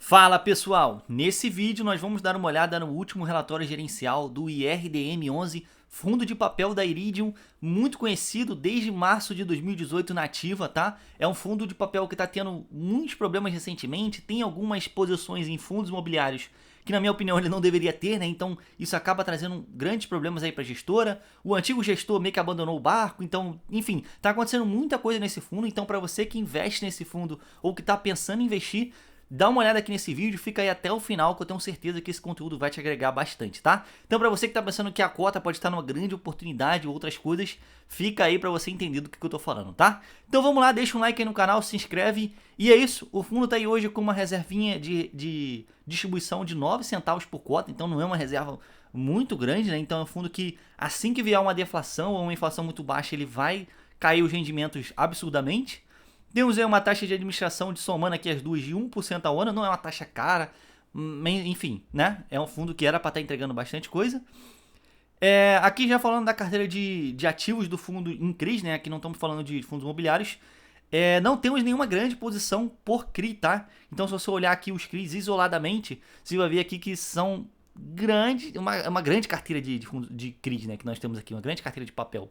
Fala pessoal, nesse vídeo nós vamos dar uma olhada no último relatório gerencial do IRDM11, fundo de papel da Iridium, muito conhecido desde março de 2018 na ativa, tá? É um fundo de papel que está tendo muitos problemas recentemente, tem algumas posições em fundos imobiliários que na minha opinião ele não deveria ter, né? Então isso acaba trazendo grandes problemas aí para a gestora. O antigo gestor meio que abandonou o barco, então, enfim, tá acontecendo muita coisa nesse fundo. Então para você que investe nesse fundo ou que está pensando em investir, dá uma olhada aqui nesse vídeo, fica aí até o final que eu tenho certeza que esse conteúdo vai te agregar bastante, tá? Então para você que está pensando que a cota pode estar numa grande oportunidade ou outras coisas, fica aí para você entender do que eu tô falando, tá? Então vamos lá, deixa um like aí no canal, se inscreve e é isso. O fundo tá aí hoje com uma reservinha de distribuição de 9 centavos por cota, então não é uma reserva muito grande, né? Então é um fundo que assim que vier uma deflação ou uma inflação muito baixa, ele vai cair os rendimentos absurdamente. Temos aí uma taxa de administração de somando aqui as duas de 1% ao ano, não é uma taxa cara, enfim, né? É um fundo que era para estar entregando bastante coisa. Aqui já falando da carteira de ativos do fundo em CRIs, né? Aqui não estamos falando de fundos imobiliários. Não temos nenhuma grande posição por CRI, tá? Então se você olhar aqui os CRIs isoladamente, você vai ver aqui que são uma grande carteira de CRIs, né? Que nós temos aqui, uma grande carteira de papel.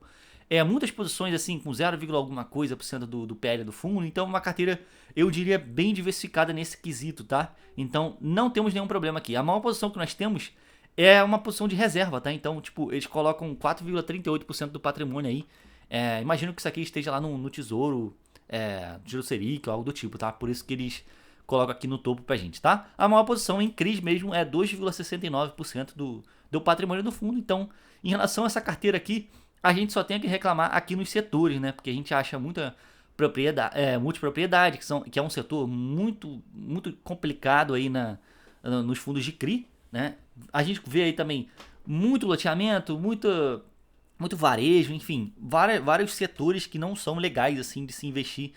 Muitas posições assim com 0, alguma coisa por cento do PL do fundo, então uma carteira, eu diria, bem diversificada nesse quesito, tá? Então não temos nenhum problema aqui. A maior posição que nós temos é uma posição de reserva, tá? Então, tipo, eles colocam 4,38% do patrimônio aí. Imagino que isso aqui esteja lá no Tesouro, Giro Selic ou algo do tipo, tá? Por isso que eles colocam aqui no topo pra gente, tá? A maior posição em CRIs mesmo é 2,69% do patrimônio do fundo. Então, em relação a essa carteira aqui, a gente só tem que reclamar aqui nos setores, né? Porque a gente acha muita multipropriedade, que é um setor muito, muito complicado aí nos fundos de CRI, né? A gente vê aí também muito loteamento, muito varejo, enfim, vários setores que não são legais assim de se investir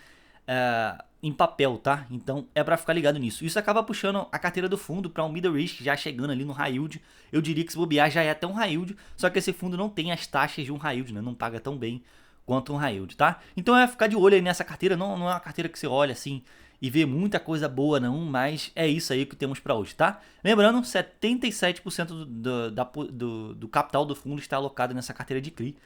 em papel, tá? Então é para ficar ligado nisso. Isso acaba puxando a carteira do fundo para um middle risk, já chegando ali no high yield. Eu diria que se bobear já é até um high yield, só que esse fundo não tem as taxas de um high yield, né? Não paga tão bem quanto um high yield, tá? Então é ficar de olho aí nessa carteira, não é uma carteira que você olha assim e vê muita coisa boa não, mas é isso aí que temos para hoje, tá? Lembrando, 77% do capital do fundo está alocado nessa carteira de CRI,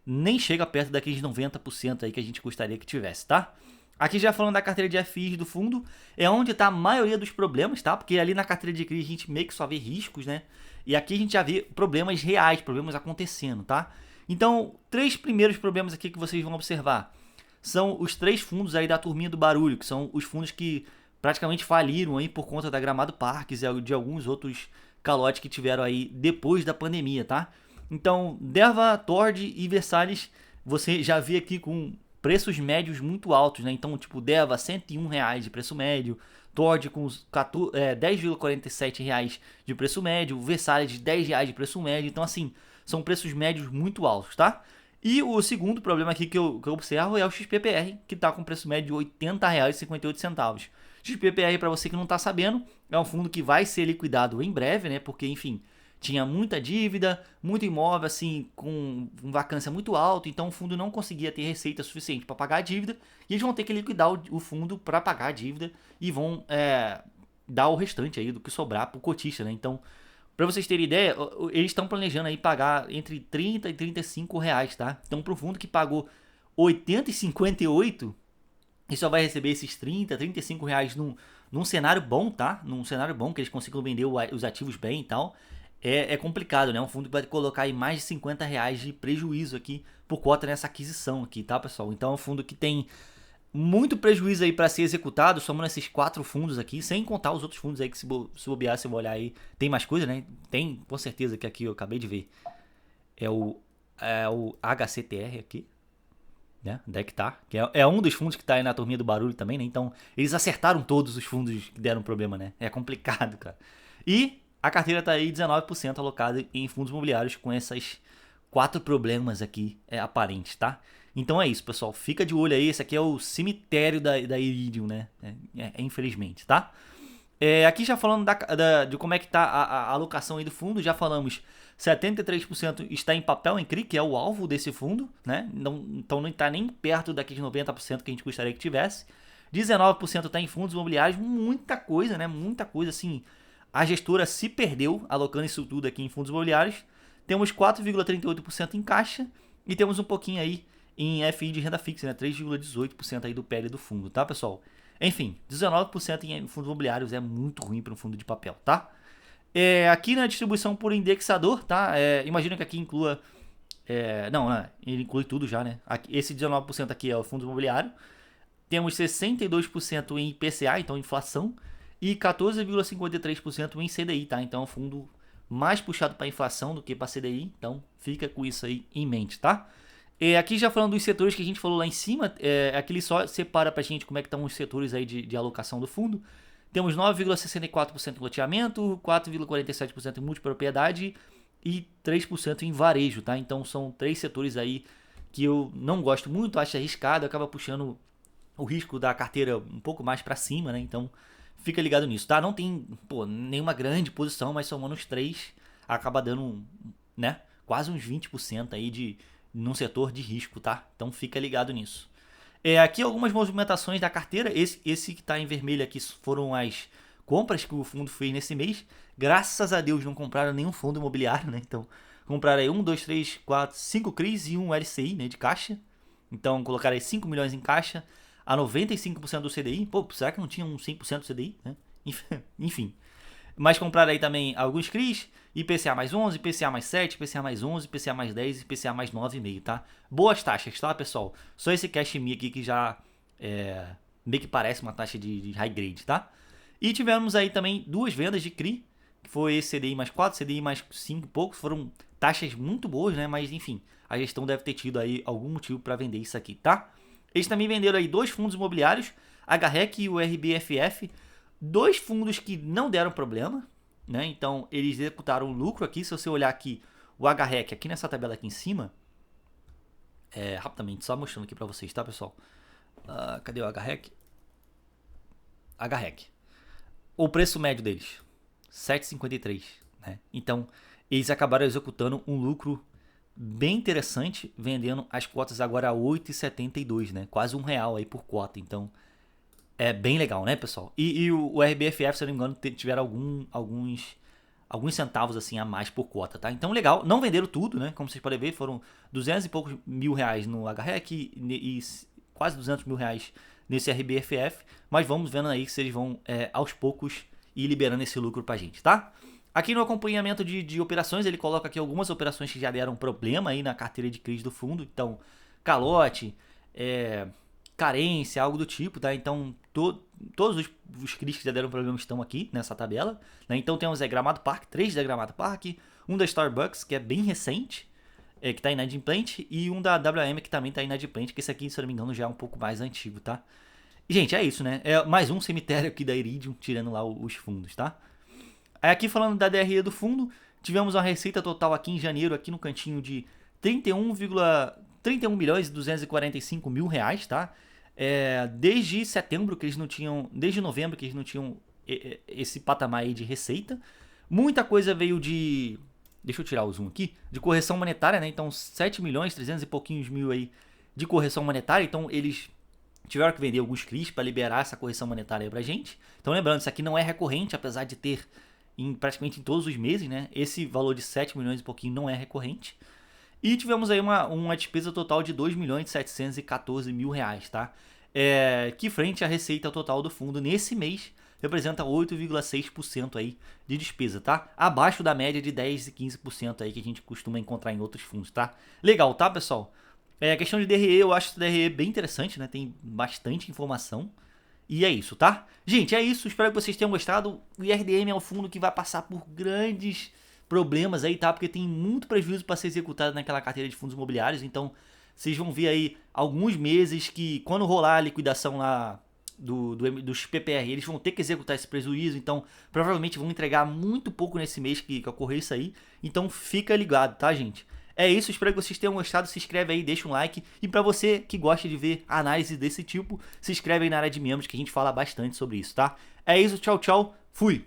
nem chega perto daqueles 90% aí que a gente gostaria que tivesse, tá? Aqui já falando da carteira de FIs do fundo, é onde está a maioria dos problemas, tá? Porque ali na carteira de CRI a gente meio que só vê riscos, né? E aqui a gente já vê problemas reais, problemas acontecendo, tá? Então, 3 primeiros problemas aqui que vocês vão observar são os 3 fundos aí da turminha do barulho, que são os fundos que praticamente faliram aí por conta da Gramado Parques e de alguns outros calotes que tiveram aí depois da pandemia, tá? Então, Deva, Tord e Versalhes, você já vê aqui com preços médios muito altos, né? Então, tipo, Deva, R$ 101 de preço médio, Tord com R$ 10,47 de preço médio, Versalhes R$ 10 de preço médio. Então, assim, são preços médios muito altos, tá? E o segundo problema aqui que eu observo é o XPPR, que está com preço médio de R$ 80,58. XPPR, para você que não está sabendo, é um fundo que vai ser liquidado em breve, né? Porque, enfim, tinha muita dívida, muito imóvel assim com vacância muito alta, então o fundo não conseguia ter receita suficiente para pagar a dívida e eles vão ter que liquidar o fundo para pagar a dívida e vão dar o restante aí do que sobrar para o cotista, né? Então, para vocês terem ideia, eles estão planejando aí pagar entre 30 e 35 reais, tá? Então, para o fundo que pagou 80,58, e só vai receber esses 30, 35 reais num cenário bom, tá? Num cenário bom, que eles consigam vender os ativos bem e tal. É complicado, né? Um fundo que vai colocar aí mais de 50 reais de prejuízo aqui por cota nessa aquisição aqui, tá, pessoal? Então é um fundo que tem muito prejuízo aí para ser executado, somando esses 4 fundos aqui, sem contar os outros fundos aí que se bobear, se eu olhar aí, tem mais coisa, né? Tem, com certeza, que aqui eu acabei de ver. É o HCTR aqui, né? Dectar, que é um dos fundos que tá aí na turminha do barulho também, né? Então, eles acertaram todos os fundos que deram problema, né? É complicado, cara. E a carteira tá aí 19% alocada em fundos imobiliários com esses 4 problemas aqui aparentes, tá? Então é isso, pessoal. Fica de olho aí. Esse aqui é o cemitério da Iridium, né? Infelizmente, tá? Aqui já falando de como é que tá a alocação aí do fundo, já falamos 73% está em papel em CRI, que é o alvo desse fundo, né? Então não está nem perto daqueles 90% que a gente gostaria que tivesse. 19% está em fundos imobiliários, muita coisa, né? Muita coisa, assim. A gestora se perdeu alocando isso tudo aqui em fundos imobiliários. Temos 4,38% em caixa e temos um pouquinho aí em FI de renda fixa, né? 3,18% aí do PL do fundo, tá, pessoal? Enfim, 19% em fundos imobiliários é muito ruim para um fundo de papel, tá? Aqui na distribuição por indexador, tá? Imagina que aqui inclua... não, né? Ele inclui tudo já, né? Esse 19% aqui é o fundo imobiliário. Temos 62% em IPCA, então inflação, e 14,53% em CDI, tá? Então é um fundo mais puxado para inflação do que para CDI, então fica com isso aí em mente, tá? Aqui já falando dos setores que a gente falou lá em cima, aqui ele só separa pra gente como é que estão os setores aí de alocação do fundo. Temos 9,64% em loteamento, 4,47% em multipropriedade e 3% em varejo, tá? Então são 3 setores aí que eu não gosto muito, acho arriscado, acaba puxando o risco da carteira um pouco mais para cima, né? Então fica ligado nisso, tá? Não tem, nenhuma grande posição, mas somando os 3 acaba dando, né, quase uns 20% aí num setor de risco, tá? Então fica ligado nisso. Aqui algumas movimentações da carteira. Esse que está em vermelho aqui foram as compras que o fundo fez nesse mês. Graças a Deus não compraram nenhum fundo imobiliário, né? Então compraram aí 1, 2, 3, 4, 5 CRIs e um LCI, né, de caixa. Então colocaram aí 5 milhões em caixa a 95% do CDI. Pô, será que não tinha um 100% do CDI? Né? Enfim. Mas compraram aí também alguns CRIs, IPCA mais 11, IPCA mais 7, IPCA mais 11, IPCA mais 10 e IPCA mais 9,5, tá? Boas taxas, tá, pessoal? Só esse cash me aqui que já meio que parece uma taxa de high grade, tá? E tivemos aí também 2 vendas de CRI, que foi esse CDI mais 4, CDI mais 5 e pouco. Foram taxas muito boas, né? Mas enfim, a gestão deve ter tido aí algum motivo para vender isso aqui, tá? Eles também venderam aí 2 fundos imobiliários, HREC e o RBFF, 2 fundos que não deram problema, né? Então eles executaram lucro aqui. Se você olhar aqui o HREC aqui nessa tabela aqui em cima, rapidamente, só mostrando aqui para vocês, tá, pessoal? Cadê o HREC? HREC. O preço médio deles, 7,53, né? Então eles acabaram executando um lucro bem interessante, vendendo as cotas agora a 8,72, né? Quase R$1 aí por cota. Então é bem legal, né, pessoal? E o RBFF, se eu não me engano, tiveram alguns centavos assim a mais por cota, tá? Então legal, não venderam tudo, né? Como vocês podem ver, foram 200 e poucos mil reais no HREC e quase 200 mil reais nesse RBFF, mas vamos vendo aí se eles vão aos poucos ir liberando esse lucro pra gente, tá? Aqui no acompanhamento de operações, ele coloca aqui algumas operações que já deram problema aí na carteira de crise do fundo. Então, calote, carência, algo do tipo, tá? Então, todos os CRIs que já deram problema estão aqui nessa tabela, né? Então, temos Gramado Park, 3 da Gramado Park, um da Starbucks, que é bem recente, que está inadimplente, e um da WM, que também está inadimplente, que esse aqui, se eu não me engano, já é um pouco mais antigo, tá? E, gente, é isso, né? É mais um cemitério aqui da Iridium, tirando lá os fundos, tá? Aí aqui falando da DRE do fundo, tivemos uma receita total aqui em janeiro, aqui no cantinho de 31 milhões e 245 mil reais, tá? Desde setembro que eles não tinham, desde novembro que eles não tinham esse patamar aí de receita. Muita coisa veio de, deixa eu tirar o zoom aqui, de correção monetária, né? Então 7 milhões, 300 e pouquinhos mil aí de correção monetária. Então eles tiveram que vender alguns CRIs para liberar essa correção monetária aí pra gente. Então lembrando, isso aqui não é recorrente, apesar de ter praticamente em todos os meses, né? Esse valor de 7 milhões e pouquinho não é recorrente. E tivemos aí uma despesa total de 2 milhões e 714 mil reais, tá? Que frente à receita total do fundo nesse mês representa 8,6% aí de despesa, tá? Abaixo da média de 10 e 15% aí que a gente costuma encontrar em outros fundos, tá? Legal, tá, pessoal? A questão de DRE, eu acho esse DRE bem interessante, né? Tem bastante informação. E é isso, tá? Gente, é isso. Espero que vocês tenham gostado. O IRDM é um fundo que vai passar por grandes problemas aí, tá? Porque tem muito prejuízo para ser executado naquela carteira de fundos imobiliários. Então, vocês vão ver aí alguns meses que, quando rolar a liquidação lá dos PPR, eles vão ter que executar esse prejuízo. Então, provavelmente vão entregar muito pouco nesse mês que ocorrer isso aí. Então, fica ligado, tá, gente? É isso, espero que vocês tenham gostado, se inscreve aí, deixa um like. E pra você que gosta de ver análise desse tipo, se inscreve aí na área de membros que a gente fala bastante sobre isso, tá? É isso, tchau, tchau, fui!